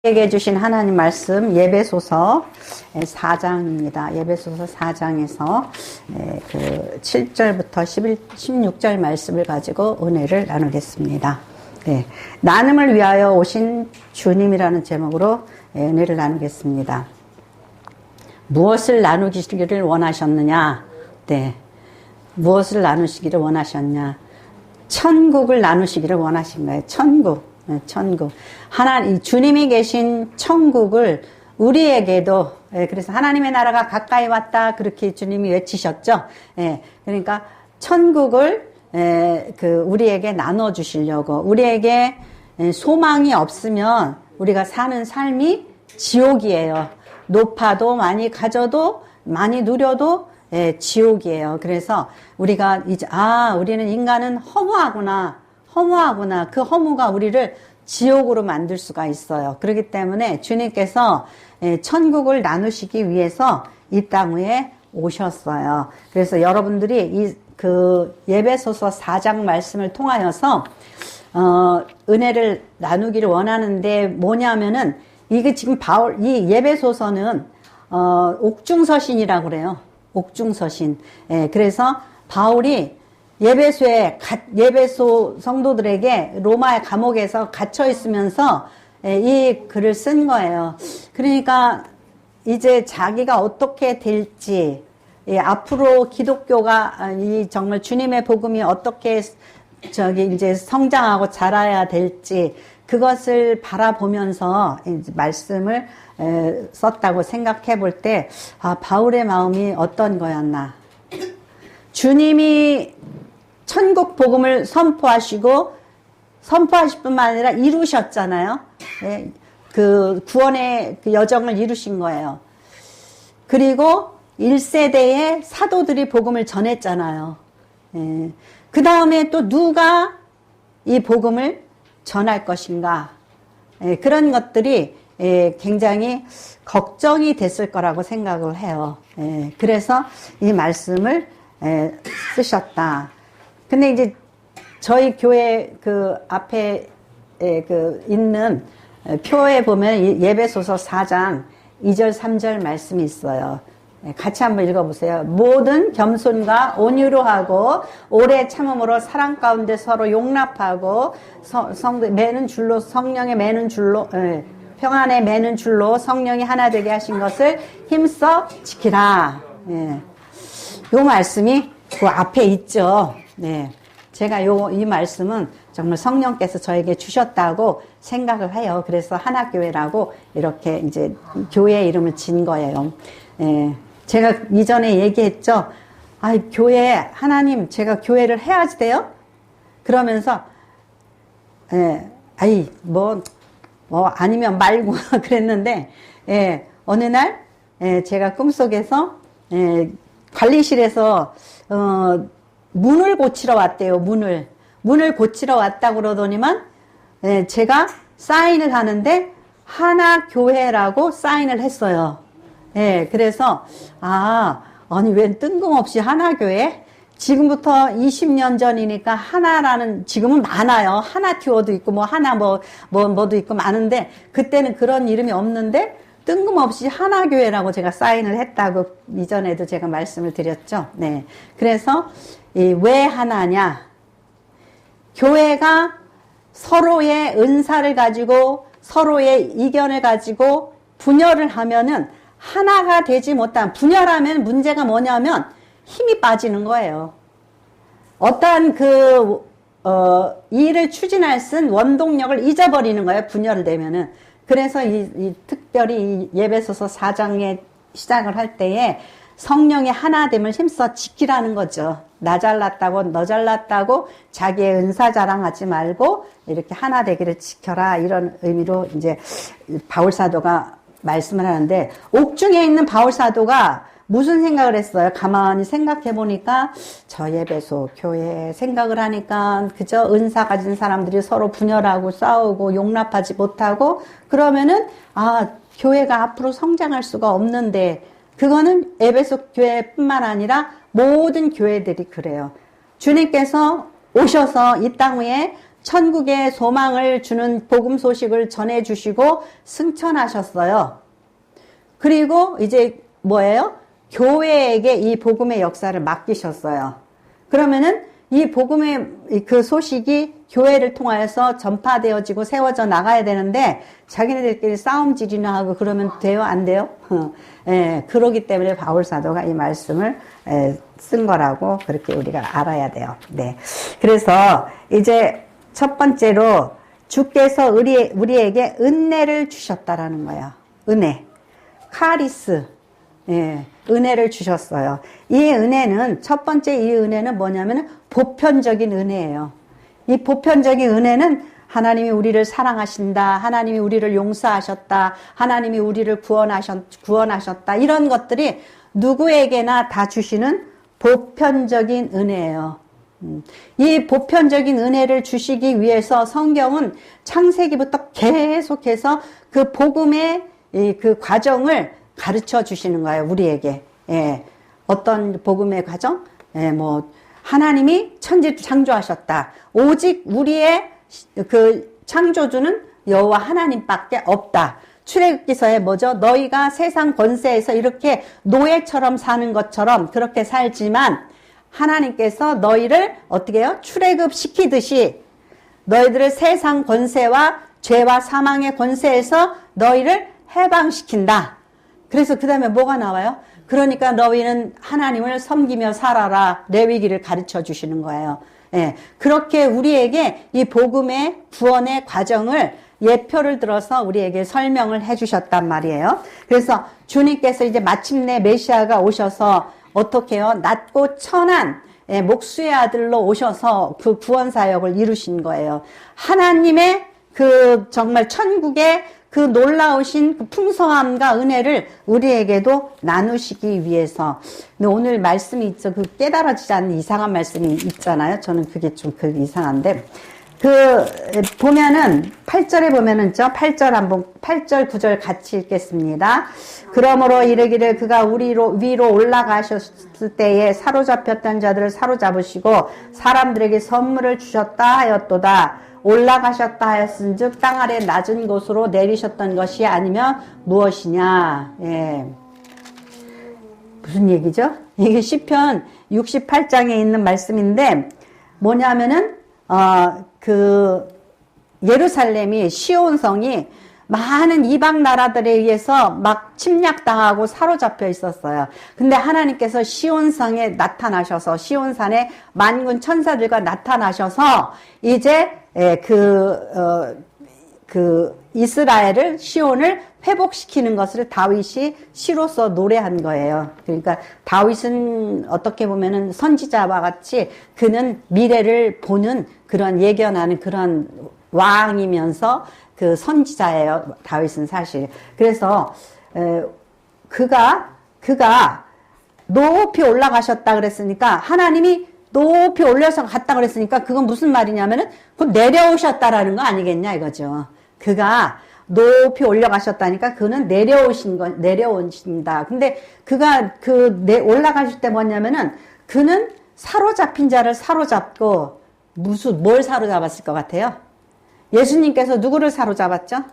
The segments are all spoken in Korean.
우리에게 주신 하나님 말씀 예배소서 4장입니다. 예배소서 4장에서 그 7절부터 16절 말씀을 가지고 은혜를 나누겠습니다. 네, 나눔을 위하여 오신 주님이라는 제목으로 은혜를 나누겠습니다. 무엇을 나누시기를 원하셨느냐? 네, 무엇을 나누시기를 원하셨냐? 천국을 나누시기를 원하신 거예요. 천국. 천국. 하나님, 주님이 계신 천국을 우리에게도, 그래서 하나님의 나라가 가까이 왔다. 그렇게 주님이 외치셨죠. 그러니까 천국을, 우리에게 나눠주시려고. 우리에게 소망이 없으면 우리가 사는 삶이 지옥이에요. 높아도 많이 가져도 많이 누려도 지옥이에요. 그래서 우리가 이제, 우리는 인간은 허무하구나. 그 허무가 우리를 지옥으로 만들 수가 있어요. 그렇기 때문에 주님께서 천국을 나누시기 위해서 이 땅 위에 오셨어요. 그래서 여러분들이 그 예배소서 4장 말씀을 통하여서 은혜를 나누기를 원하는데 뭐냐면은 이게 지금 이 예배소서는 옥중서신이라고 그래요. 옥중서신. 그래서 바울이 예배소 성도들에게 로마의 감옥에서 갇혀 있으면서 이 글을 쓴 거예요. 그러니까 이제 자기가 어떻게 될지, 앞으로 기독교가 정말 주님의 복음이 어떻게 이제 성장하고 자라야 될지 그것을 바라보면서 이제 말씀을 썼다고 생각해 볼 때, 바울의 마음이 어떤 거였나? 주님이 천국 복음을 선포하실 뿐만 아니라 이루셨잖아요. 그 구원의 그 여정을 이루신 거예요. 그리고 1세대의 사도들이 복음을 전했잖아요. 그 다음에 또 누가 이 복음을 전할 것인가. 그런 것들이 굉장히 걱정이 됐을 거라고 생각을 해요. 그래서 이 말씀을 쓰셨다. 근데 이제 저희 교회 그 앞에 그 있는 표에 보면 예배소서 4장 2절 3절 말씀이 있어요. 같이 한번 읽어보세요. 모든 겸손과 온유로 하고 오래 참음으로 사랑 가운데 서로 용납하고 매는 줄로 성령의 매는 줄로 평안에 매는 줄로 성령이 하나 되게 하신 것을 힘써 지키라. 요 말씀이 그 앞에 있죠. 네. 제가 이 말씀은 정말 성령께서 저에게 주셨다고 생각을 해요. 그래서 하나교회라고 이렇게 이제 교회 이름을 진 거예요. 제가 이전에 얘기했죠. 교회, 하나님, 제가 교회를 해야지 돼요? 그러면서, 아니면 말고 그랬는데, 어느 날, 제가 꿈속에서, 관리실에서, 문을 고치러 왔대요. 문을 고치러 왔다고 그러더니만 제가 사인을 하는데 하나교회라고 사인을 했어요. 그래서 아니 왜 뜬금없이 하나교회? 지금부터 20년 전이니까 하나라는 지금은 많아요. 하나티오도 있고 뭐도 있고 많은데 그때는 그런 이름이 없는데 뜬금없이 하나교회라고 제가 사인을 했다고 이전에도 제가 말씀을 드렸죠. 네. 그래서 왜 하나냐? 교회가 서로의 은사를 가지고 서로의 이견을 가지고 분열을 하면은 하나가 되지 못한, 분열하면 문제가 뭐냐면 힘이 빠지는 거예요. 어떠한 일을 추진할 쓴 원동력을 잊어버리는 거예요. 분열을 되면은. 그래서 특별히 이 예배소서 4장에 시작을 할 때에 성령의 하나됨을 힘써 지키라는 거죠. 나 잘났다고 너 잘났다고 자기의 은사 자랑하지 말고 이렇게 하나 되기를 지켜라, 이런 의미로 이제 바울 사도가 말씀을 하는데, 옥중에 있는 바울 사도가 무슨 생각을 했어요? 가만히 생각해 보니까 저 예배소 교회 생각을 하니까 그저 은사 가진 사람들이 서로 분열하고 싸우고 용납하지 못하고 그러면은 교회가 앞으로 성장할 수가 없는데, 그거는 에베소 교회뿐만 아니라 모든 교회들이 그래요. 주님께서 오셔서 이 땅 위에 천국의 소망을 주는 복음 소식을 전해주시고 승천하셨어요. 그리고 이제 뭐예요? 교회에게 이 복음의 역사를 맡기셨어요. 그러면은 이 복음의 그 소식이 교회를 통하여서 전파되어지고 세워져 나가야 되는데 자기네들끼리 싸움질이나 하고 그러면 돼요? 안 돼요? 예, 그러기 때문에 바울 사도가 이 말씀을 쓴 거라고 그렇게 우리가 알아야 돼요. 네. 그래서 이제 첫 번째로 주께서 우리에게 은혜를 주셨다라는 거예요. 은혜. 카리스. 예, 은혜를 주셨어요. 이 은혜는, 첫 번째 이 은혜는 뭐냐면 보편적인 은혜예요. 이 보편적인 은혜는 하나님이 우리를 사랑하신다, 하나님이 우리를 용서하셨다, 하나님이 우리를 구원하셨다, 이런 것들이 누구에게나 다 주시는 보편적인 은혜예요. 이 보편적인 은혜를 주시기 위해서 성경은 창세기부터 계속해서 그 복음의 그 과정을 가르쳐 주시는 거예요, 우리에게. 예. 어떤 복음의 과정? 예, 뭐, 하나님이 천지를 창조하셨다. 오직 우리의 그 창조주는 여호와 하나님밖에 없다. 출애굽기서에 뭐죠? 너희가 세상 권세에서 이렇게 노예처럼 사는 것처럼 그렇게 살지만 하나님께서 너희를 어떻게 해요? 출애굽시키듯이 너희들을 세상 권세와 죄와 사망의 권세에서 너희를 해방시킨다. 그래서 그 다음에 뭐가 나와요? 그러니까 너희는 하나님을 섬기며 살아라. 레위기를 가르쳐 주시는 거예요. 예, 그렇게 우리에게 이 복음의 구원의 과정을 예표를 들어서 우리에게 설명을 해 주셨단 말이에요. 그래서 주님께서 이제 마침내 메시아가 오셔서 어떻게 해요? 낮고 천한 목수의 아들로 오셔서 그 구원 사역을 이루신 거예요. 하나님의 그 정말 천국의 그 놀라우신 그 풍성함과 은혜를 우리에게도 나누시기 위해서. 근데 오늘 말씀이 있죠. 그 깨달아지지 않는 이상한 말씀이 있잖아요. 저는 그게 좀 그 이상한데. 보면은, 8절에 보면은, 8절, 9절 같이 읽겠습니다. 그러므로 이르기를 그가 위로 올라가셨을 때에 사로잡혔던 자들을 사로잡으시고 사람들에게 선물을 주셨다 하였도다. 올라가셨다 하였은즉 땅 아래 낮은 곳으로 내리셨던 것이 아니면 무엇이냐. 예. 무슨 얘기죠? 이게 시편 68장에 있는 말씀인데 뭐냐면은 예루살렘이 시온성이 많은 이방 나라들에 의해서 막 침략당하고 사로잡혀 있었어요. 근데 하나님께서 시온성에 나타나셔서 시온산에 만군 천사들과 나타나셔서 이제 이스라엘을 시온을 회복시키는 것을 다윗이 시로서 노래한 거예요. 그러니까 다윗은 어떻게 보면은 선지자와 같이 그는 미래를 보는 그런 예견하는 그런 왕이면서 그 선지자예요. 다윗은 사실. 그래서 그가 높이 올라가셨다 그랬으니까 하나님이 높이 올려서 갔다 그랬으니까 그건 무슨 말이냐면은 그 내려오셨다라는 거 아니겠냐 이거죠. 그가 높이 올라가셨다니까 그는 내려오신다. 근데 그가 올라가실 때 뭐냐면은 그는 사로잡힌 자를 사로잡고 뭘 사로잡았을 것 같아요? 예수님께서 누구를 사로잡았죠?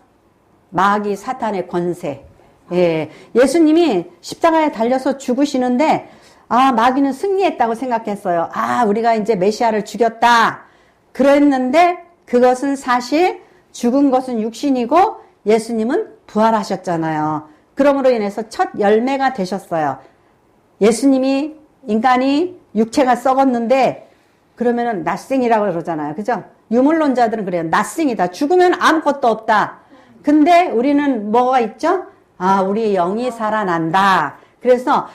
마귀 사탄의 권세. 예. 예수님이 십자가에 달려서 죽으시는데 마귀는 승리했다고 생각했어요. 우리가 이제 메시아를 죽였다. 그랬는데 그것은 사실 죽은 것은 육신이고 예수님은 부활하셨잖아요. 그러므로 인해서 첫 열매가 되셨어요. 예수님이 인간이 육체가 썩었는데 그러면은 낫생이라고 그러잖아요. 그죠? 유물론자들은 그래요. 낫생이다. 죽으면 아무것도 없다. 근데 우리는 뭐가 있죠? 우리 영이 살아난다. 그래서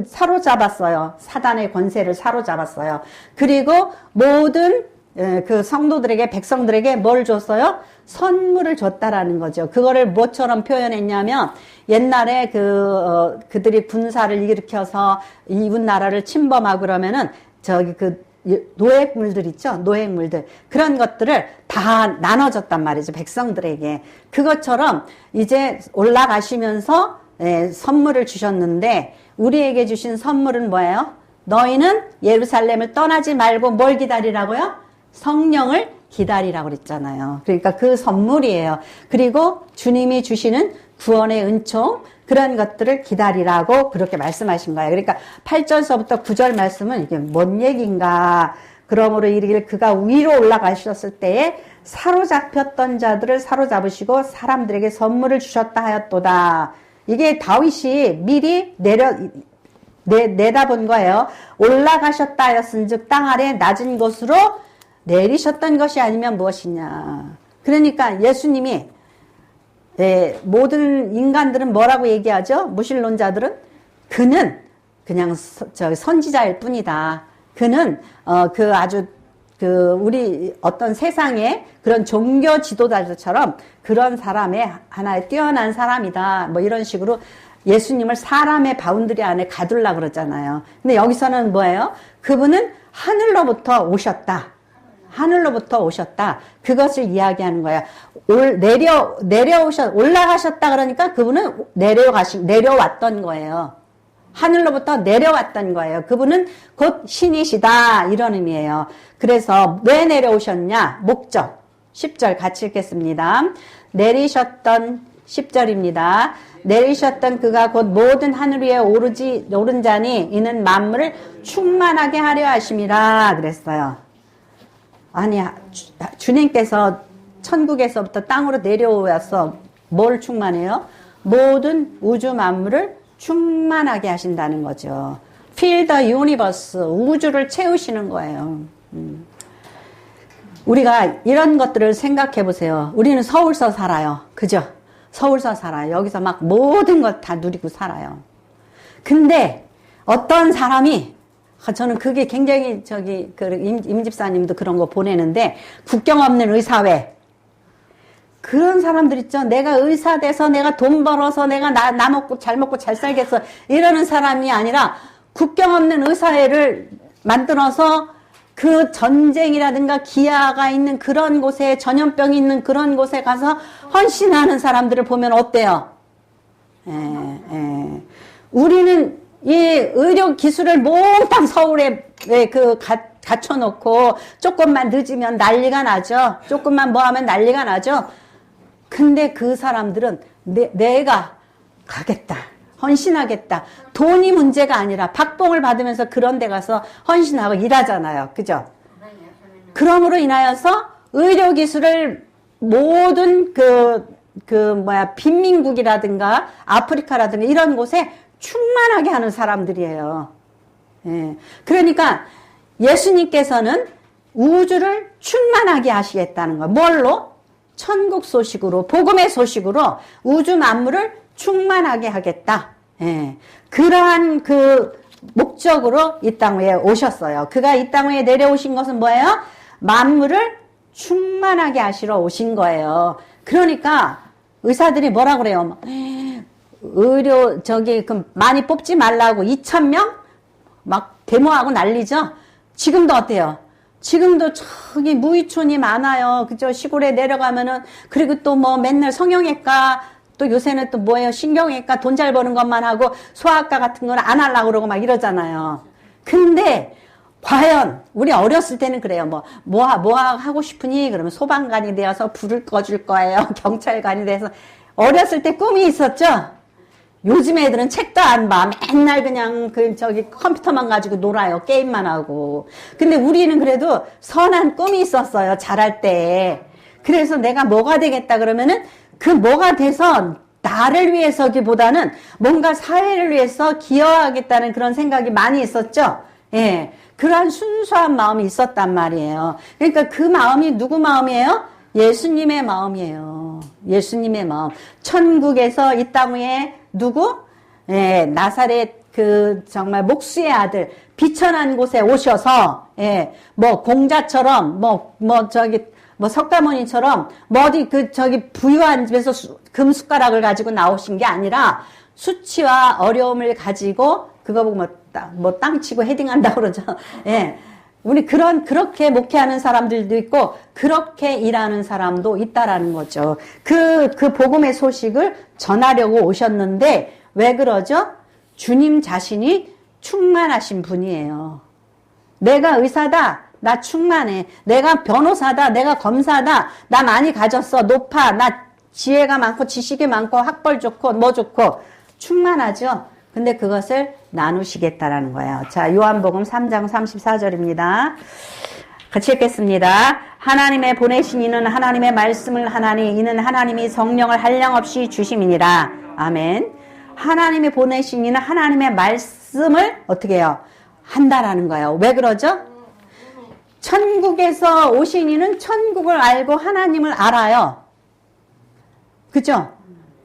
사로잡았어요. 사단의 권세를 사로잡았어요. 그리고 모든 그 성도들에게, 백성들에게 뭘 줬어요? 선물을 줬다라는 거죠. 그거를 뭐처럼 표현했냐면, 옛날에 그들이 군사를 일으켜서 이웃 나라를 침범하고 그러면은, 노획물들 있죠? 노획물들. 그런 것들을 다 나눠줬단 말이죠. 백성들에게. 그것처럼 이제 올라가시면서 선물을 주셨는데, 우리에게 주신 선물은 뭐예요? 너희는 예루살렘을 떠나지 말고 뭘 기다리라고요? 성령을 기다리라고 그랬잖아요. 그러니까 그 선물이에요. 그리고 주님이 주시는 구원의 은총, 그런 것들을 기다리라고 그렇게 말씀하신 거예요. 그러니까 8절서부터 9절 말씀은 이게 뭔 얘기인가. 그러므로 이르기를 그가 위로 올라가셨을 때에 사로잡혔던 자들을 사로잡으시고 사람들에게 선물을 주셨다 하였도다. 이게 다윗이 미리 내다본 거예요. 올라가셨다 하였은즉 땅 아래 낮은 곳으로 내리셨던 것이 아니면 무엇이냐. 그러니까 예수님이 모든 인간들은 뭐라고 얘기하죠? 무신론자들은 그는 그냥 선지자일 뿐이다. 그는 우리 어떤 세상의 그런 종교 지도자들처럼 그런 사람의 하나의 뛰어난 사람이다. 뭐 이런 식으로 예수님을 사람의 바운드리 안에 가두려고 그러잖아요. 근데 여기서는 뭐예요? 그분은 하늘로부터 오셨다. 하늘로부터 오셨다. 그것을 이야기하는 거야. 올라가셨다 그러니까 그분은 내려왔던 거예요. 하늘로부터 내려왔던 거예요. 그분은 곧 신이시다. 이런 의미예요. 그래서 왜 내려오셨냐? 목적. 10절 같이 읽겠습니다. 내리셨던 10절입니다. 내리셨던 그가 곧 모든 하늘 위에 오른 자니 이는 만물을 충만하게 하려 하심이라 그랬어요. 아니, 주님께서 천국에서부터 땅으로 내려와서 뭘 충만해요? 모든 우주 만물을 충만하게 하신다는 거죠. Fill the universe, 우주를 채우시는 거예요. 우리가 이런 것들을 생각해 보세요. 우리는 서울서 살아요. 그죠? 서울서 살아요. 여기서 막 모든 것 다 누리고 살아요. 근데 어떤 사람이 저는 그게 굉장히 임 집사님도 그런 거 보내는데 국경 없는 의사회 그런 사람들 있죠. 내가 의사 돼서 내가 돈 벌어서 내가 나 먹고 잘 살겠어 이러는 사람이 아니라 국경 없는 의사회를 만들어서 그 전쟁이라든가 기아가 있는 그런 곳에 전염병이 있는 그런 곳에 가서 헌신하는 사람들을 보면 어때요? 우리는 이 의료 기술을 몽땅 서울에 갖춰놓고 조금만 늦으면 난리가 나죠. 조금만 뭐 하면 난리가 나죠. 근데 그 사람들은 내가 가겠다. 헌신하겠다. 돈이 문제가 아니라 박봉을 받으면서 그런 데 가서 헌신하고 일하잖아요. 그죠? 그럼으로 인하여서 의료기술을 모든 빈민국이라든가 아프리카라든가 이런 곳에 충만하게 하는 사람들이에요. 예. 그러니까 예수님께서는 우주를 충만하게 하시겠다는 거. 뭘로? 천국 소식으로, 복음의 소식으로 우주 만물을 충만하게 하겠다. 예. 그러한 그 목적으로 이 땅 위에 오셨어요. 그가 이 땅 위에 내려오신 것은 뭐예요? 만물을 충만하게 하시러 오신 거예요. 그러니까 의사들이 뭐라 그래요? 많이 뽑지 말라고 2,000명? 막 데모하고 난리죠? 지금도 어때요? 지금도 저기 무의촌이 많아요. 그죠? 시골에 내려가면은, 그리고 또 뭐 맨날 성형외과, 또 요새는 또 뭐예요? 신경외과 돈 잘 버는 것만 하고 소아과 같은 건 안 하려고 그러고 막 이러잖아요. 근데, 과연, 우리 어렸을 때는 그래요. 뭐 하고 싶으니? 그러면 소방관이 되어서 불을 꺼줄 거예요. 경찰관이 돼서. 어렸을 때 꿈이 있었죠? 요즘 애들은 책도 안 봐. 맨날 그냥 컴퓨터만 가지고 놀아요. 게임만 하고. 근데 우리는 그래도 선한 꿈이 있었어요. 자랄 때. 그래서 내가 뭐가 되겠다 그러면은 그 뭐가 돼서 나를 위해서기보다는 뭔가 사회를 위해서 기여하겠다는 그런 생각이 많이 있었죠. 예. 그러한 순수한 마음이 있었단 말이에요. 그러니까 그 마음이 누구 마음이에요? 예수님의 마음이에요. 예수님의 마음. 천국에서 이 땅 위에 누구? 예, 나사렛 정말 목수의 아들 비천한 곳에 오셔서 공자처럼 석가모니처럼 어디 부유한 집에서 금숟가락을 가지고 나오신 게 아니라 수치와 어려움을 가지고 그거 보고 땅 치고 헤딩한다고 그러죠. 예. 우리 그렇게 목회하는 사람들도 있고, 그렇게 일하는 사람도 있다라는 거죠. 그 복음의 소식을 전하려고 오셨는데, 왜 그러죠? 주님 자신이 충만하신 분이에요. 내가 의사다. 나 충만해. 내가 변호사다. 내가 검사다. 나 많이 가졌어. 높아. 나 지혜가 많고 지식이 많고 학벌 좋고 뭐 좋고 충만하죠. 근데 그것을 나누시겠다라는 거예요. 자, 요한복음 3장 34절입니다. 같이 읽겠습니다. 하나님의 보내신 이는 하나님의 말씀을 하나니 이는 하나님이 성령을 한량없이 주심이니라. 아멘. 하나님이 보내신 이는 하나님의 말씀을 어떻게 해요? 한다라는 거예요. 왜 그러죠? 천국에서 오신 이는 천국을 알고 하나님을 알아요. 그죠?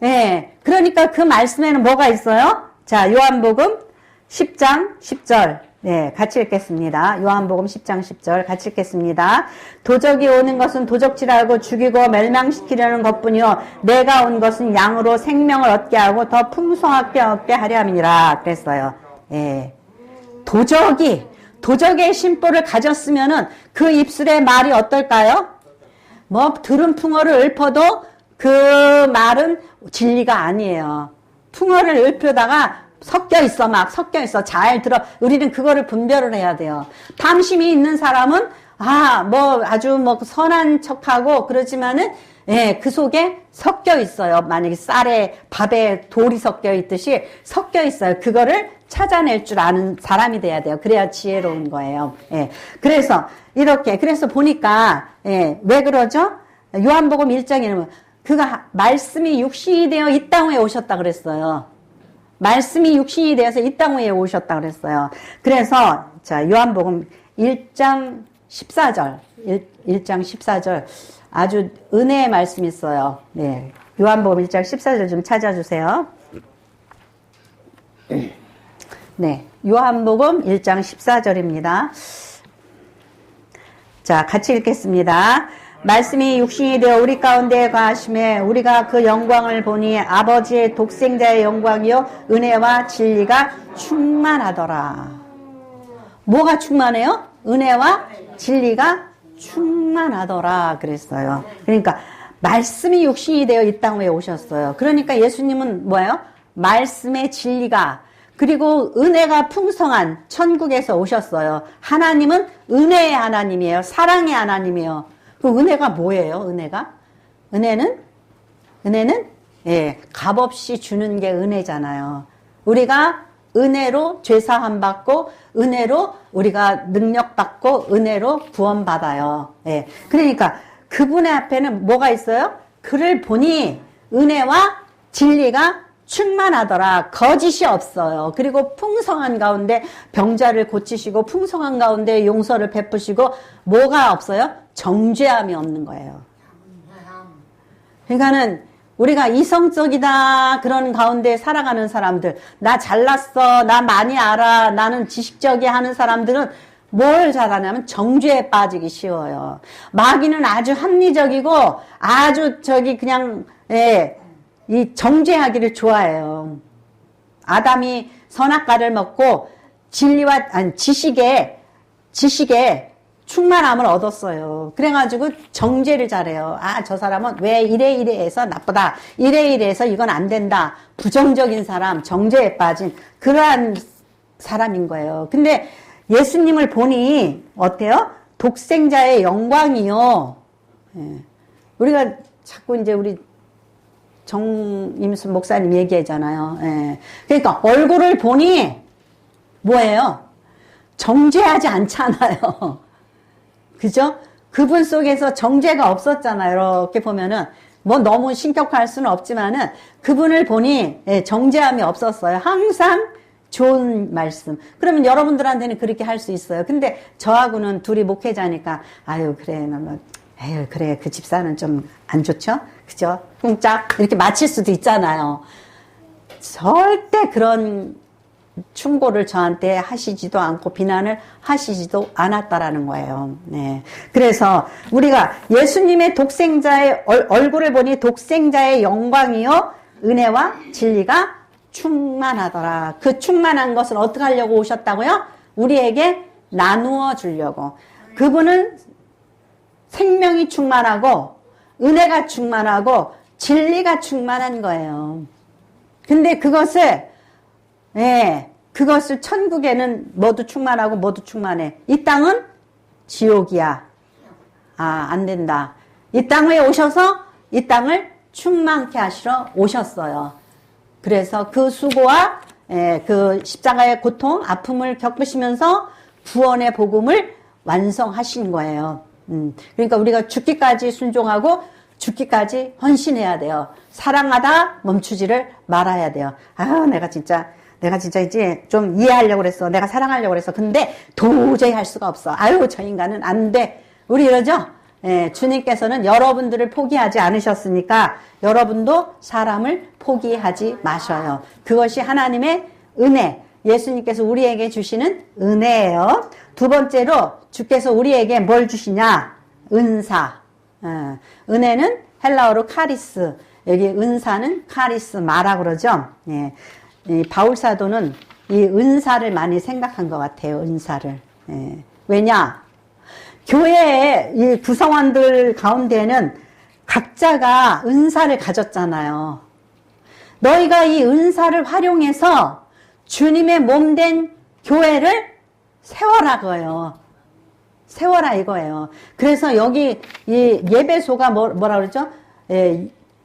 예. 그러니까 그 말씀에는 뭐가 있어요? 자, 요한복음 10장 10절. 네, 같이 읽겠습니다. 요한복음 10장 10절 같이 읽겠습니다. 도적이 오는 것은 도적질하고 죽이고 멸망시키려는 것뿐이요 내가 온 것은 양으로 생명을 얻게 하고 더 풍성하게 얻게 하려 함이니라 그랬어요. 예. 도적의 심보를 가졌으면은 그 입술의 말이 어떨까요? 뭐 들은 풍어를 읊어도 그 말은 진리가 아니에요. 풍어를 읊으다가 섞여 있어. 잘 들어. 우리는 그거를 분별을 해야 돼요. 탐심이 있는 사람은, 뭐 아주 뭐 선한 척하고 그러지만은, 예, 그 속에 섞여 있어요. 만약에 쌀에, 밥에 돌이 섞여 있듯이 섞여 있어요. 그거를 찾아낼 줄 아는 사람이 돼야 돼요. 그래야 지혜로운 거예요. 예. 그래서, 그래서 보니까, 예, 왜 그러죠? 요한복음 1장에는 그가 말씀이 육신이 되어 이 땅에 오셨다 그랬어요. 말씀이 육신이 되어서 이 땅 위에 오셨다 그랬어요. 그래서 자, 요한복음 1장 14절. 1장 14절. 아주 은혜의 말씀이 있어요. 네. 요한복음 1장 14절 좀 찾아주세요. 네. 요한복음 1장 14절입니다. 자, 같이 읽겠습니다. 말씀이 육신이 되어 우리 가운데 거하심에 우리가 그 영광을 보니 아버지의 독생자의 영광이요 은혜와 진리가 충만하더라. 뭐가 충만해요? 은혜와 진리가 충만하더라 그랬어요. 그러니까 말씀이 육신이 되어 이 땅 위에 오셨어요. 그러니까 예수님은 뭐예요? 말씀의 진리가 그리고 은혜가 풍성한 천국에서 오셨어요. 하나님은 은혜의 하나님이에요. 사랑의 하나님이에요. 그 은혜가 뭐예요? 은혜는 예, 값없이 주는 게 은혜잖아요. 우리가 은혜로 죄사함 받고 은혜로 우리가 능력 받고 은혜로 구원 받아요. 예. 그러니까 그분의 앞에는 뭐가 있어요? 그를 보니 은혜와 진리가 충만하더라. 거짓이 없어요. 그리고 풍성한 가운데 병자를 고치시고 풍성한 가운데 용서를 베푸시고 뭐가 없어요? 정죄함이 없는 거예요. 그러니까는 우리가 이성적이다 그런 가운데 살아가는 사람들, 나 잘났어, 나 많이 알아, 나는 지식적이 하는 사람들은 뭘 잘하냐면 정죄에 빠지기 쉬워요. 마귀는 아주 합리적이고 아주 그냥 이 정죄하기를 좋아해요. 아담이 선악과를 먹고 지식에 충만함을 얻었어요. 그래가지고 정죄를 잘해요. 저 사람은 왜 이래 해서 나쁘다. 이래 해서 이건 안 된다. 부정적인 사람, 정죄에 빠진 그러한 사람인 거예요. 근데 예수님을 보니 어때요? 독생자의 영광이요. 예. 우리가 자꾸 이제 우리 정임순 목사님 얘기하잖아요. 예. 그러니까 얼굴을 보니 뭐예요? 정죄하지 않잖아요. 그죠? 그분 속에서 정죄가 없었잖아요. 이렇게 보면은 뭐 너무 신격할 수는 없지만은 그분을 보니 정죄함이 없었어요. 항상 좋은 말씀. 그러면 여러분들한테는 그렇게 할 수 있어요. 근데 저하고는 둘이 목회자니까 그래 그 집사는 좀 안 좋죠? 그죠? 쿵짝 이렇게 마칠 수도 있잖아요. 절대 그런 충고를 저한테 하시지도 않고 비난을 하시지도 않았다라는 거예요. 네. 그래서 우리가 예수님의 독생자의 얼굴을 보니 독생자의 영광이요 은혜와 진리가 충만하더라. 그 충만한 것을 어떻게 하려고 오셨다고요? 우리에게 나누어 주려고. 그분은 생명이 충만하고 은혜가 충만하고 진리가 충만한 거예요. 근데 그것을 천국에는 모두 충만하고 모두 충만해. 이 땅은 지옥이야. 아, 안 된다. 이 땅에 오셔서 이 땅을 충만케 하시러 오셨어요. 그래서 그 수고와 그 십자가의 고통, 아픔을 겪으시면서 구원의 복음을 완성하신 거예요. 그러니까 우리가 죽기까지 순종하고 죽기까지 헌신해야 돼요. 사랑하다 멈추지를 말아야 돼요. 아, 내가 진짜 이제 좀 이해하려고 그랬어. 내가 사랑하려고 그랬어. 근데 도저히 할 수가 없어. 아유, 저 인간은 안 돼. 우리 이러죠? 주님께서는 여러분들을 포기하지 않으셨으니까 여러분도 사람을 포기하지 마셔요. 그것이 하나님의 은혜. 예수님께서 우리에게 주시는 은혜예요. 두 번째로 주께서 우리에게 뭘 주시냐? 은사. 은혜는 헬라어로 카리스. 여기 은사는 카리스마라고 그러죠. 예. 이 바울 사도는 이 은사를 많이 생각한 것 같아요. 은사를. 예. 왜냐? 교회의 이 구성원들 가운데는 각자가 은사를 가졌잖아요. 너희가 이 은사를 활용해서 주님의 몸된 교회를 세워라고요. 세워라 이거예요. 그래서 여기 이 예배소가 뭐라 그러죠?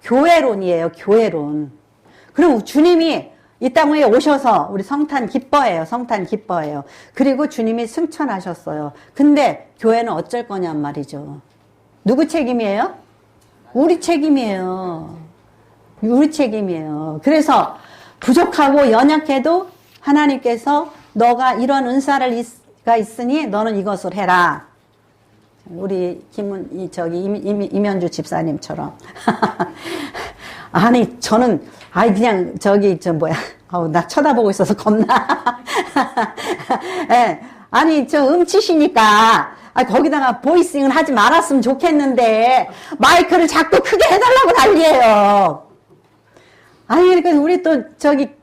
교회론이에요. 교회론. 그럼 주님이 이 땅에 오셔서 우리 성탄 기뻐해요. 성탄 기뻐해요. 그리고 주님이 승천하셨어요. 근데 교회는 어쩔 거냔 말이죠. 누구 책임이에요? 우리 책임이에요. 우리 책임이에요. 그래서 부족하고 연약해도 하나님께서 너가 이런 은사가 있으니 너는 이것을 해라. 우리 이면주 집사님처럼. 아니, 저는, 그냥, 나 쳐다보고 있어서 겁나. 예. 아니, 음치시니까, 거기다가 보이싱을 하지 말았으면 좋겠는데, 마이크를 자꾸 크게 해달라고 난리예요. 아니, 그러니까 우리 또,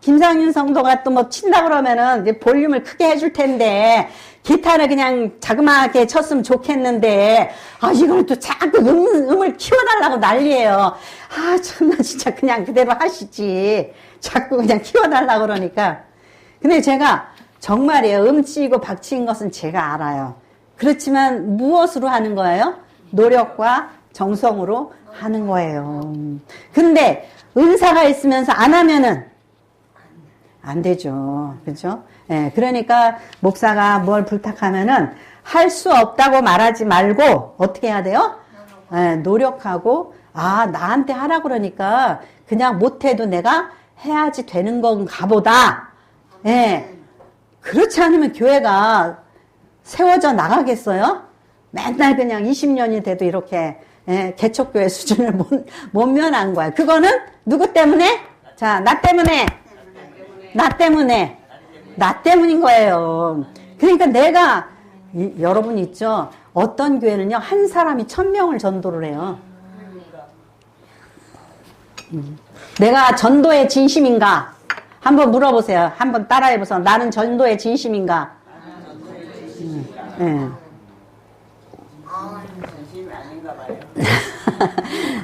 김상윤 성도가 또 뭐 친다 그러면은, 볼륨을 크게 해줄 텐데, 기타를 그냥 자그마하게 쳤으면 좋겠는데, 이걸 또 자꾸 음을 키워달라고 난리예요. 참나, 진짜 그냥 그대로 하시지. 자꾸 그냥 키워달라고 그러니까. 근데 제가 정말이에요. 음치이고 박치인 것은 제가 알아요. 그렇지만 무엇으로 하는 거예요? 노력과 정성으로 하는 거예요. 근데 은사가 있으면서 안 하면은 안 되죠. 그죠? 예, 그러니까 목사가 뭘 부탁하면은 할 수 없다고 말하지 말고 어떻게 해야 돼요? 예, 노력하고 나한테 하라 그러니까 그냥 못해도 내가 해야지 되는 건가 보다. 예, 그렇지 않으면 교회가 세워져 나가겠어요? 맨날 그냥 20년이 돼도 이렇게 개척교회 수준을 못 면한 거야. 그거는 누구 때문에? 자, 나 때문인 거예요. 그러니까 내가 여러분 있죠. 어떤 교회는요, 한 사람이 1000명을 전도를 해요. 내가 전도에 진심인가? 한번 물어보세요. 한번 따라해보세요. 나는 전도에 진심인가? 네.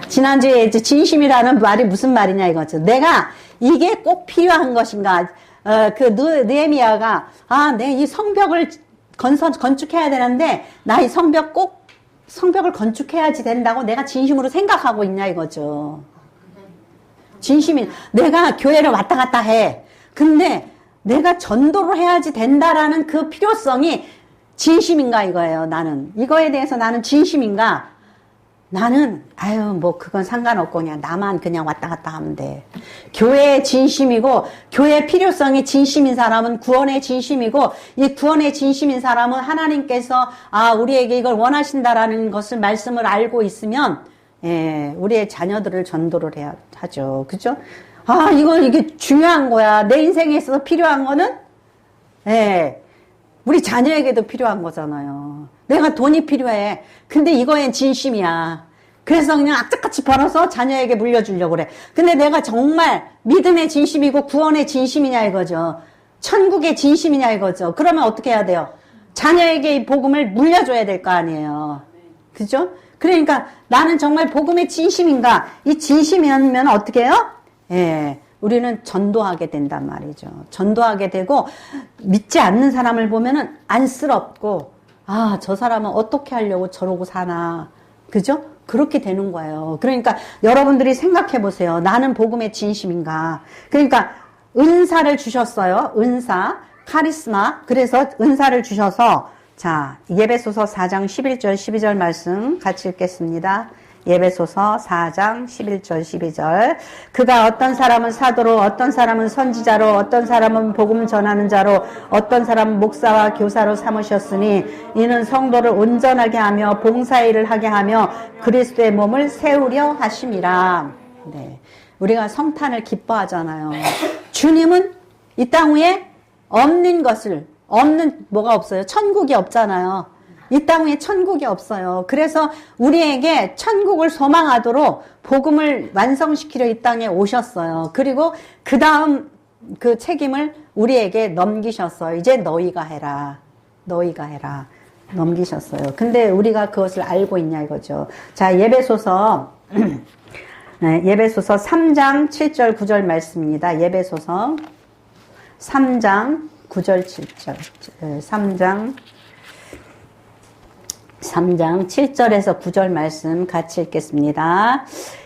지난주에 이제 진심이라는 말이 무슨 말이냐 이거죠. 내가 이게 꼭 필요한 것인가? 느헤미야가 내 이 성벽을 건축해야 되는데 나 이 성벽을 건축해야지 된다고 내가 진심으로 생각하고 있냐 이거죠. 내가 교회를 왔다 갔다 해. 근데 내가 전도를 해야지 된다라는 그 필요성이 진심인가 이거예요. 나는 이거에 대해서 나는 진심인가? 나는 그건 상관없고 그냥 나만 그냥 왔다 갔다 하면 돼. 교회의 진심이고 교회의 필요성이 진심인 사람은 구원의 진심이고 이 구원의 진심인 사람은 하나님께서 우리에게 이걸 원하신다라는 것을 말씀을 알고 있으면 우리의 자녀들을 전도를 해야 하죠. 그죠? 이게 중요한 거야. 내 인생에 있어서 필요한 거는 우리 자녀에게도 필요한 거잖아요. 내가 돈이 필요해. 근데 이거엔 진심이야. 그래서 그냥 악착같이 벌어서 자녀에게 물려주려고 그래. 근데 내가 정말 믿음의 진심이고 구원의 진심이냐 이거죠. 천국의 진심이냐 이거죠. 그러면 어떻게 해야 돼요? 자녀에게 이 복음을 물려줘야 될 거 아니에요. 그죠? 그러니까 나는 정말 복음의 진심인가? 이 진심이면 어떻게 해요? 우리는 전도하게 된단 말이죠. 전도하게 되고 믿지 않는 사람을 보면은 안쓰럽고 아, 저 사람은 어떻게 하려고 저러고 사나. 그죠? 그렇게 되는 거예요. 그러니까 여러분들이 생각해 보세요. 나는 복음의 진심인가. 그러니까 은사를 주셨어요. 은사, 카리스마. 그래서 은사를 주셔서 자, 예배소서 4장 11절 12절 말씀 같이 읽겠습니다. 예배소서 4장 11절 12절 그가 어떤 사람은 사도로 어떤 사람은 선지자로 어떤 사람은 복음 전하는 자로 어떤 사람은 목사와 교사로 삼으셨으니 이는 성도를 온전하게 하며 봉사일을 하게 하며 그리스도의 몸을 세우려 하심이라. 네, 우리가 성탄을 기뻐하잖아요. 주님은 이 땅 위에 없는 것을 없는 뭐가 없어요? 천국이 없잖아요. 이 땅 위에 천국이 없어요. 그래서 우리에게 천국을 소망하도록 복음을 완성시키려 이 땅에 오셨어요. 그리고 그 다음 그 책임을 우리에게 넘기셨어요. 이제 너희가 해라. 너희가 해라. 넘기셨어요. 근데 우리가 그것을 알고 있냐 이거죠. 자, 예배소서 네, 예배소서 3장 7절 9절 말씀입니다. 예배소서 3장 9절 7절 3장 7절에서 9절 말씀 같이 읽겠습니다.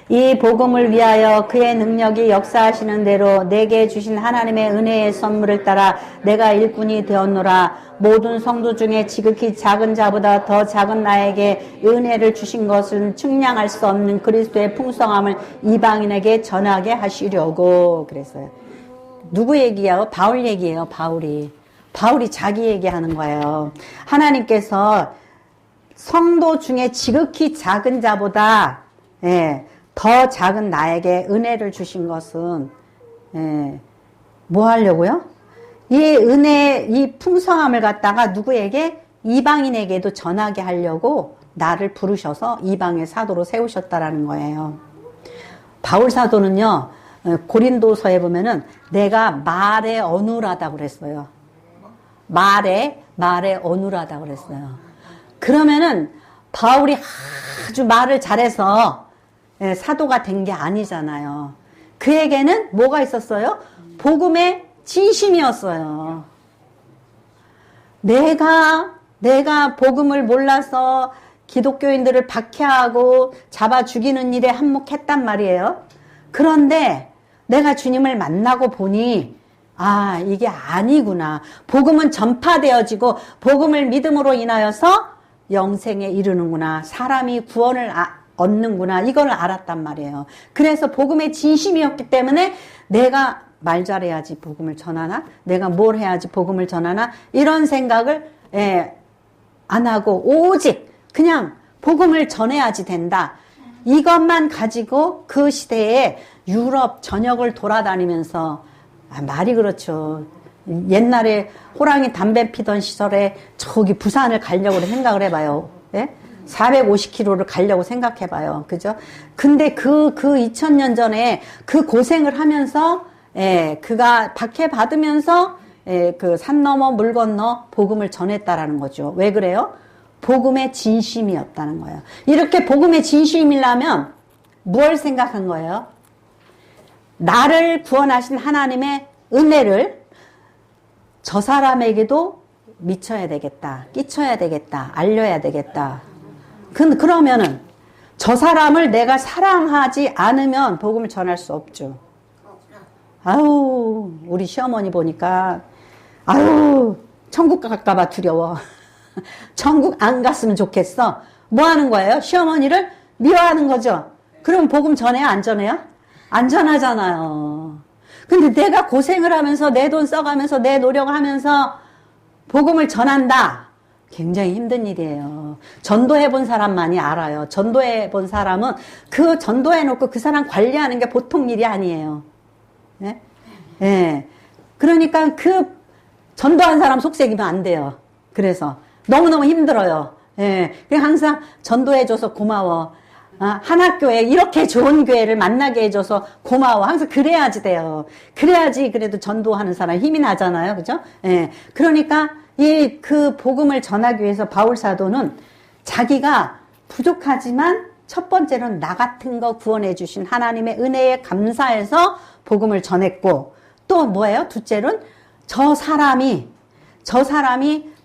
이 복음을 위하여 그의 능력이 역사하시는 대로 내게 주신 하나님의 은혜의 선물을 따라 내가 일꾼이 되었노라. 모든 성도 중에 지극히 작은 자보다 더 작은 나에게 은혜를 주신 것은 측량할 수 없는 그리스도의 풍성함을 이방인에게 전하게 하시려고 그랬어요. 누구 얘기예요? 바울 얘기예요. 바울이 자기 얘기하는 거예요. 하나님께서 성도 중에 지극히 작은 자보다 더 작은 나에게 은혜를 주신 것은 뭐 하려고요? 이 은혜, 이 풍성함을 갖다가 누구에게? 이방인에게도 전하게 하려고 나를 부르셔서 이방의 사도로 세우셨다라는 거예요. 바울 사도는요, 고린도서에 보면은 내가 말에 어눌하다고 그랬어요. 말에 어눌하다고 그랬어요. 그러면은 바울이 아주 말을 잘해서 사도가 된 게 아니잖아요. 그에게는 뭐가 있었어요? 복음의 진심이었어요. 내가 복음을 몰라서 기독교인들을 박해하고 잡아 죽이는 일에 한몫했단 말이에요. 그런데 내가 주님을 만나고 보니 아, 이게 아니구나. 복음은 전파되어지고 복음을 믿음으로 인하여서 영생에 이르는구나. 사람이 구원을 얻는구나. 이걸 알았단 말이에요. 그래서 복음의 진심이었기 때문에 내가 말 잘해야지 복음을 전하나? 내가 뭘 해야지 복음을 전하나? 이런 생각을 안 하고 오직 그냥 복음을 전해야지 된다. 이것만 가지고 그 시대에 유럽 전역을 돌아다니면서 말이 그렇죠. 옛날에 호랑이 담배 피던 시절에 저기 부산을 가려고 생각을 해봐요. 예? 450km를 가려고 생각해봐요. 그죠? 근데 그 2000년 전에 그 고생을 하면서 그가 박해받으면서 그 산 넘어 물 건너 복음을 전했다라는 거죠. 왜 그래요? 복음의 진심이었다는 거예요. 이렇게 복음의 진심이라면 무엇을 생각한 거예요? 나를 구원하신 하나님의 은혜를 저 사람에게도 미쳐야 되겠다. 끼쳐야 되겠다. 알려야 되겠다. 그러면은 저 사람을 내가 사랑하지 않으면 복음을 전할 수 없죠. 아유, 우리 시어머니 보니까 아유, 천국 갈까봐 두려워. 천국 안 갔으면 좋겠어. 뭐 하는 거예요? 시어머니를 미워하는 거죠. 그럼 복음 전해요? 안 전해요? 안 전하잖아요. 근데 내가 고생을 하면서 내 돈 써가면서 내 노력을 하면서 복음을 전한다. 굉장히 힘든 일이에요. 전도해 본 사람만이 알아요. 전도해 본 사람은 그 전도해 놓고 그 사람 관리하는 게 보통 일이 아니에요. 네? 네. 그러니까 그 전도한 사람 속색이면 안 돼요. 그래서 너무너무 힘들어요. 예. 그냥 항상 전도해줘서 고마워. 한 학교에 이렇게 좋은 교회를 만나게 해줘서 고마워. 항상 그래야지 돼요. 그래야지 그래도 전도하는 사람 힘이 나잖아요. 그죠? 예. 그러니까 그 복음을 전하기 위해서 바울 사도는 자기가 부족하지만 첫 번째로는 나 같은 거 구원해 주신 하나님의 은혜에 감사해서 복음을 전했고 또 뭐예요? 둘째로는 저 사람이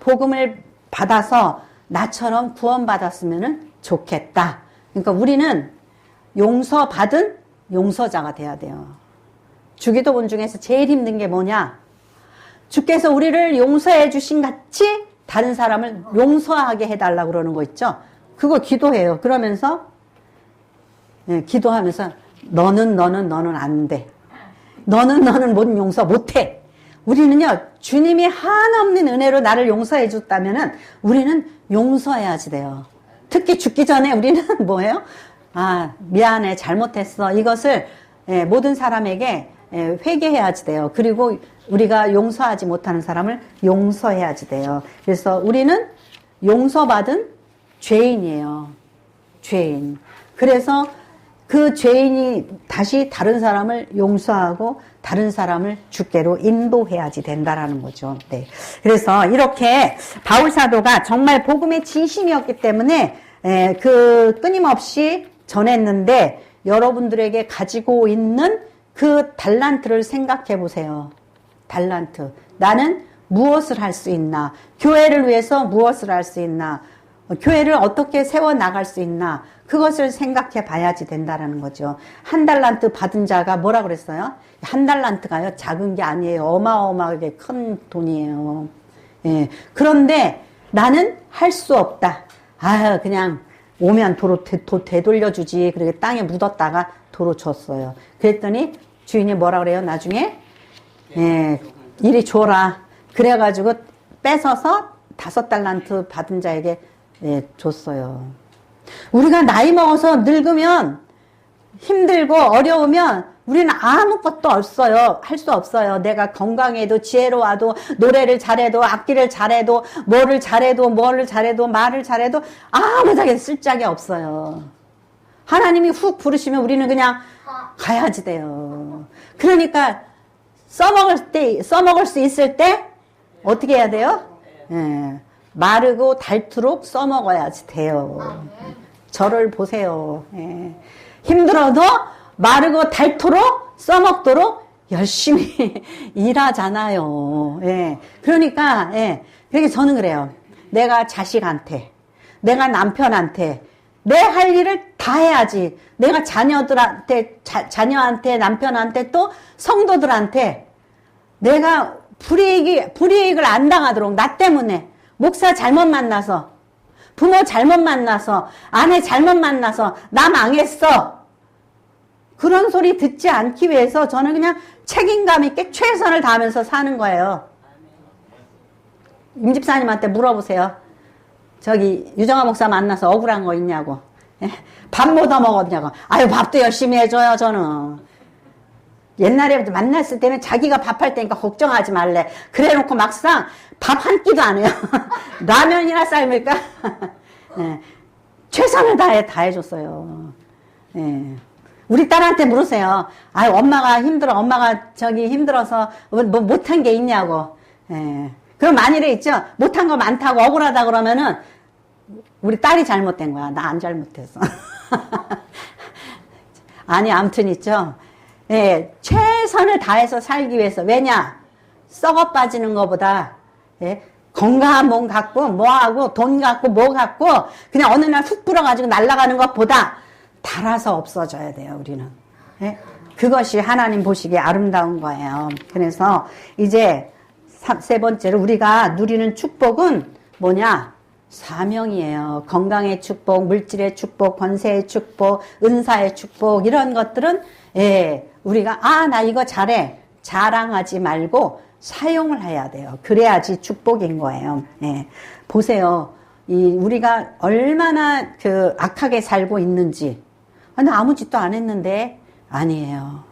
복음을 받아서 나처럼 구원받았으면 좋겠다. 그러니까 우리는 용서받은 용서자가 돼야 돼요. 주기도문 중에서 제일 힘든 게 뭐냐? 주께서 우리를 용서해 주신 같이 다른 사람을 용서하게 해달라고 그러는 거 있죠? 그거 기도해요. 그러면서 기도하면서 너는 안 돼. 너는 못 용서 못해. 우리는요, 주님이 한없는 은혜로 나를 용서해 줬다면은 우리는 용서해야지 돼요. 특히 죽기 전에 우리는 뭐예요? 아, 미안해, 잘못했어. 이것을 모든 사람에게 회개해야지 돼요. 그리고 우리가 용서하지 못하는 사람을 용서해야지 돼요. 그래서 우리는 용서받은 죄인이에요. 죄인. 그래서 그 죄인이 다시 다른 사람을 용서하고 다른 사람을 주께로 인도해야지 된다라는 거죠. 네. 그래서 이렇게 바울 사도가 정말 복음의 진심이었기 때문에 그 끊임없이 전했는데 여러분들에게 가지고 있는 그 달란트를 생각해 보세요. 달란트. 나는 무엇을 할 수 있나? 교회를 위해서 무엇을 할 수 있나? 교회를 어떻게 세워나갈 수 있나? 그것을 생각해 봐야지 된다라는 거죠. 한 달란트 받은 자가 뭐라 그랬어요? 한 달란트가요, 작은 게 아니에요. 어마어마하게 큰 돈이에요. 예. 그런데 나는 할 수 없다. 아, 그냥 오면 도로 되돌려주지. 그렇게 땅에 묻었다가 도로 줬어요. 그랬더니 주인이 뭐라 그래요? 나중에 이리 줘라. 그래가지고 뺏어서 5달란트 받은 자에게 줬어요. 우리가 나이 먹어서 늙으면 힘들고 어려우면 우리는 아무것도 없어요. 할 수 없어요. 내가 건강해도 지혜로워도 노래를 잘해도 악기를 잘해도 뭐를 잘해도 말을 잘해도 아무짝에 쓸 짝이 없어요. 하나님이 훅 부르시면 우리는 그냥 가야지 돼요. 그러니까 써먹을 수 있을 때 어떻게 해야 돼요? 마르고 닳도록 써먹어야지 돼요. 저를 보세요. 힘들어도 마르고 닳도록 써먹도록 열심히 일하잖아요. 그러니까 그러니까 저는 그래요. 내가 자식한테, 내가 남편한테 내 할 일을 다 해야지. 내가 자녀들한테, 자녀한테, 남편한테 또 성도들한테 내가 불이익을 안 당하도록 나 때문에 목사 잘못 만나서 부모 잘못 만나서 아내 잘못 만나서 나 망했어. 그런 소리 듣지 않기 위해서 저는 그냥 책임감 있게 최선을 다하면서 사는 거예요. 임 집사님한테 물어보세요. 저기 유정아 목사 만나서 억울한 거 있냐고. 밥 못 얻어먹었냐고. 아유, 밥도 열심히 해줘요. 저는 옛날에 만났을 때는 자기가 밥할 테니까 걱정하지 말래. 그래놓고 막상 밥 한 끼도 안 해요. 라면이나 삶을까? 최선을 다 해줬어요. 우리 딸한테 물으세요. 아유, 엄마가 힘들어. 엄마가 힘들어서 뭐 못한 게 있냐고. 그럼 만일에 있죠. 못한 거 많다고 억울하다 그러면은 우리 딸이 잘못된 거야. 나 안 잘못했어. 아니, 아무튼 있죠. 최선을 다해서 살기 위해서. 왜냐? 썩어 빠지는 것보다 건강한 몸 갖고 뭐하고 돈 갖고 뭐 갖고 그냥 어느 날 훅 불어가지고 날아가는 것보다 달아서 없어져야 돼요. 우리는. 그것이 하나님 보시기에 아름다운 거예요. 그래서 이제 세 번째로 우리가 누리는 축복은 뭐냐? 사명이에요. 건강의 축복, 물질의 축복, 권세의 축복, 은사의 축복 이런 것들은 우리가 나 이거 잘해 자랑하지 말고 사용을 해야 돼요. 그래야지 축복인 거예요. 보세요. 우리가 얼마나 악하게 살고 있는지. 나 아무 짓도 안 했는데 아니에요.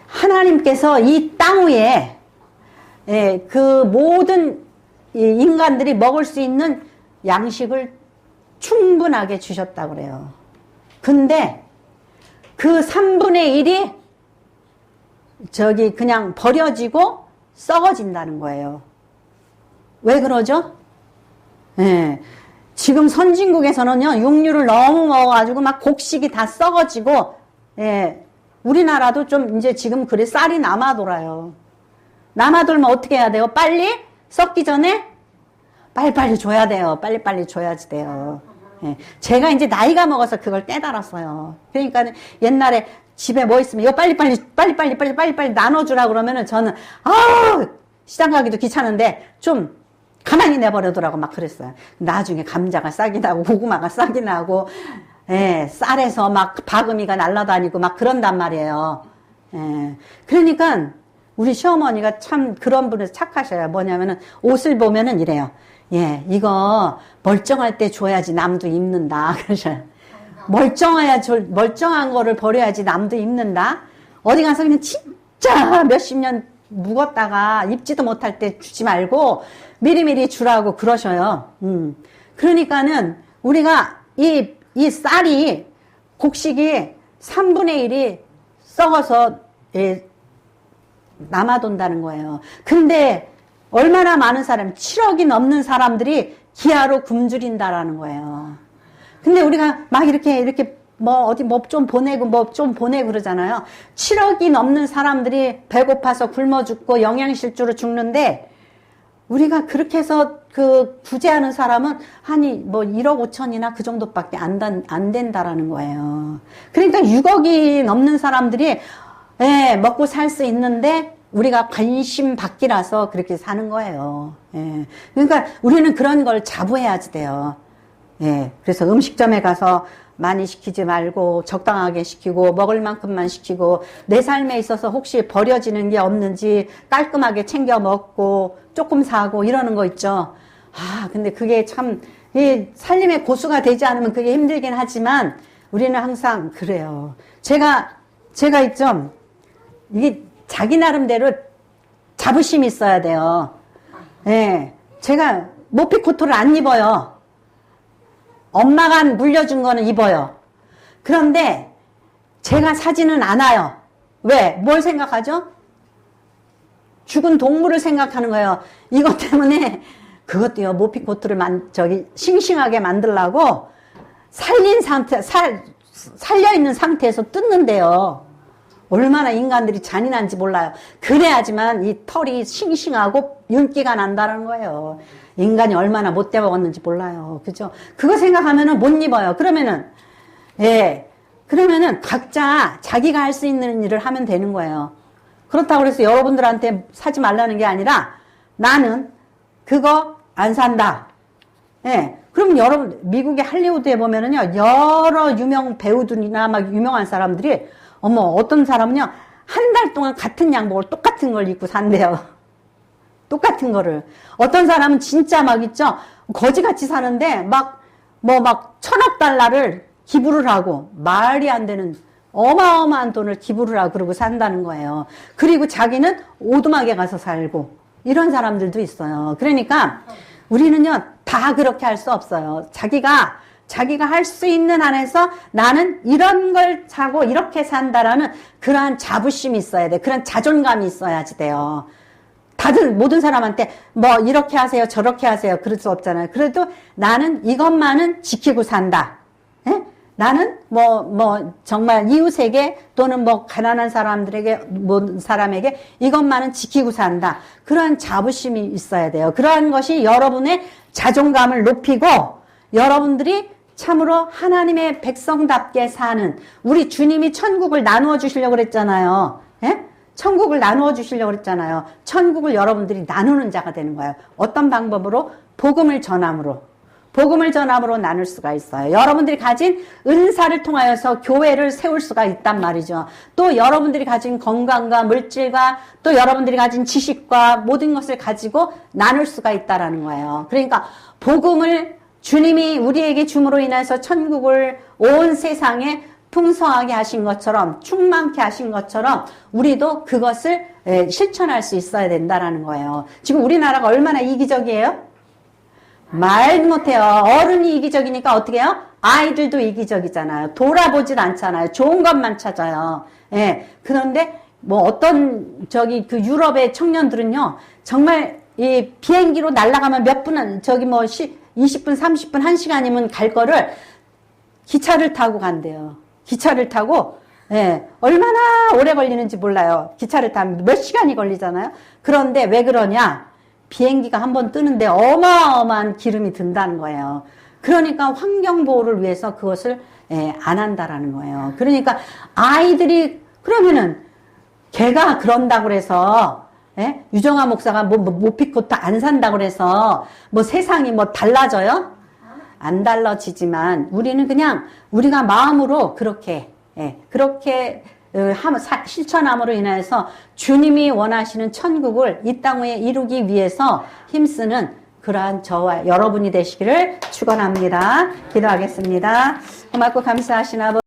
하나님께서 이 땅 위에 그 모든 인간들이 먹을 수 있는 양식을 충분하게 주셨다고 그래요. 근데 그 3분의 1이 그냥 버려지고 썩어진다는 거예요. 왜 그러죠? 지금 선진국에서는요, 육류를 너무 먹어가지고 막 곡식이 다 썩어지고, 우리나라도 좀 이제 지금 그래 쌀이 남아돌아요. 남아돌면 어떻게 해야 돼요? 빨리 썩기 전에 빨리빨리 줘야 돼요. 빨리빨리 줘야지 돼요. 예. 제가 이제 나이가 먹어서 그걸 깨달았어요. 그러니까 옛날에 집에 뭐 있으면 이거 빨리빨리 나눠주라 그러면은 저는 시장 가기도 귀찮은데 좀 가만히 내버려두라고 막 그랬어요. 나중에 감자가 싹이 나고 고구마가 싹이 나고 예, 쌀에서 막 바구미가 날아다니고 막 그런단 말이에요. 예. 그러니까 우리 시어머니가 참 그런 분에서 착하셔요. 뭐냐면은 옷을 보면은 이래요. 예, 이거 멀쩡할 때 줘야지 남도 입는다. 그러셔요. 멀쩡한 거를 버려야지 남도 입는다. 어디 가서 그냥 진짜 몇십 년 묵었다가 입지도 못할 때 주지 말고 미리미리 주라고 그러셔요. 그러니까는 우리가 이 쌀이 곡식이 3분의 1이 썩어서 예, 남아돈다는 거예요. 근데 얼마나 많은 사람, 7억이 넘는 사람들이 기아로 굶주린다라는 거예요. 근데 우리가 막 이렇게 뭐 어디 뭐 좀 보내고 그러잖아요. 7억이 넘는 사람들이 배고파서 굶어 죽고 영양실조로 죽는데 우리가 그렇게 해서 그 구제하는 사람은 한이 뭐 1억 5천이나 그 정도밖에 안 된다라는 거예요. 그러니까 6억이 넘는 사람들이 예, 먹고 살 수 있는데 우리가 관심 받기라서 그렇게 사는 거예요. 예. 그러니까 우리는 그런 걸 자부해야지 돼요. 예. 그래서 음식점에 가서 많이 시키지 말고 적당하게 시키고 먹을 만큼만 시키고 내 삶에 있어서 혹시 버려지는 게 없는지 깔끔하게 챙겨 먹고 조금 사고 이러는 거 있죠. 근데 그게 참 이 살림의 고수가 되지 않으면 그게 힘들긴 하지만 우리는 항상 그래요. 제가 있죠. 이게 자기 나름대로 자부심이 있어야 돼요. 예. 제가 모피코트를 안 입어요. 엄마가 물려준 거는 입어요. 그런데 제가 사지는 않아요. 왜? 뭘 생각하죠? 죽은 동물을 생각하는 거예요. 이것 때문에 그것도요. 모피코트를 싱싱하게 만들려고 살려있는 상태에서 뜯는데요. 얼마나 인간들이 잔인한지 몰라요. 그래야지만 이 털이 싱싱하고 윤기가 난다는 거예요. 인간이 얼마나 못돼 먹었는지 몰라요. 그죠? 그거 생각하면은 못 입어요. 그러면은 각자 자기가 할 수 있는 일을 하면 되는 거예요. 그렇다고 해서 여러분들한테 사지 말라는 게 아니라 나는 그거 안 산다. 예. 그럼 여러분, 미국의 할리우드에 보면은요, 여러 유명 배우들이나 막 유명한 사람들이 어떤 사람은요, 한 달 동안 같은 양복을 똑같은 걸 입고 산대요. 똑같은 거를. 어떤 사람은 진짜 막 있죠? 거지같이 사는데, 막 1,000억 달러를 기부를 하고, 말이 안 되는 어마어마한 돈을 기부를 하고 그러고 산다는 거예요. 그리고 자기는 오두막에 가서 살고, 이런 사람들도 있어요. 그러니까, 우리는요, 다 그렇게 할 수 없어요. 자기가 할 수 있는 안에서 나는 이런 걸 사고 이렇게 산다라는 그러한 자부심이 있어야 돼. 그런 자존감이 있어야지 돼요. 다들 모든 사람한테 뭐 이렇게 하세요 저렇게 하세요 그럴 수 없잖아요. 그래도 나는 이것만은 지키고 산다. 예? 나는 정말 이웃에게 또는 가난한 사람들에게 사람에게 이것만은 지키고 산다. 그러한 자부심이 있어야 돼요. 그러한 것이 여러분의 자존감을 높이고 여러분들이 참으로 하나님의 백성답게 사는 우리 주님이 천국을 나누어 주시려고 그랬잖아요. 예? 천국을 나누어 주시려고 그랬잖아요. 천국을 여러분들이 나누는 자가 되는 거예요. 어떤 방법으로? 복음을 전함으로 나눌 수가 있어요. 여러분들이 가진 은사를 통하여서 교회를 세울 수가 있단 말이죠. 또 여러분들이 가진 건강과 물질과 또 여러분들이 가진 지식과 모든 것을 가지고 나눌 수가 있다라는 거예요. 그러니까 복음을 주님이 우리에게 줌으로 인해서 천국을 온 세상에 풍성하게 하신 것처럼 충만케 하신 것처럼 우리도 그것을 실천할 수 있어야 된다라는 거예요. 지금 우리나라가 얼마나 이기적이에요? 말 못해요. 어른이 이기적이니까 어떻게 해요? 아이들도 이기적이잖아요. 돌아보질 않잖아요. 좋은 것만 찾아요. 예. 그런데 어떤 그 유럽의 청년들은요, 정말 이 비행기로 날아가면 몇 분은 20분, 30분, 1시간이면 갈 거를 기차를 타고 간대요. 기차를 타고, 예, 얼마나 오래 걸리는지 몰라요. 기차를 타면 몇 시간이 걸리잖아요. 그런데 왜 그러냐? 비행기가 한번 뜨는데 어마어마한 기름이 든다는 거예요. 그러니까 환경보호를 위해서 그것을 안 한다라는 거예요. 그러니까 아이들이 그러면은 걔가 그런다고 그래서 유정아 목사가 못 피고 안 산다고 그래서 뭐 세상이 뭐 달라져요? 안 달라지지만 우리는 그냥 우리가 마음으로 그렇게 실천함으로 인해서 주님이 원하시는 천국을 이 땅 위에 이루기 위해서 힘쓰는 그러한 저와 여러분이 되시기를 축원합니다. 기도하겠습니다. 고맙고 감사하신 아버지.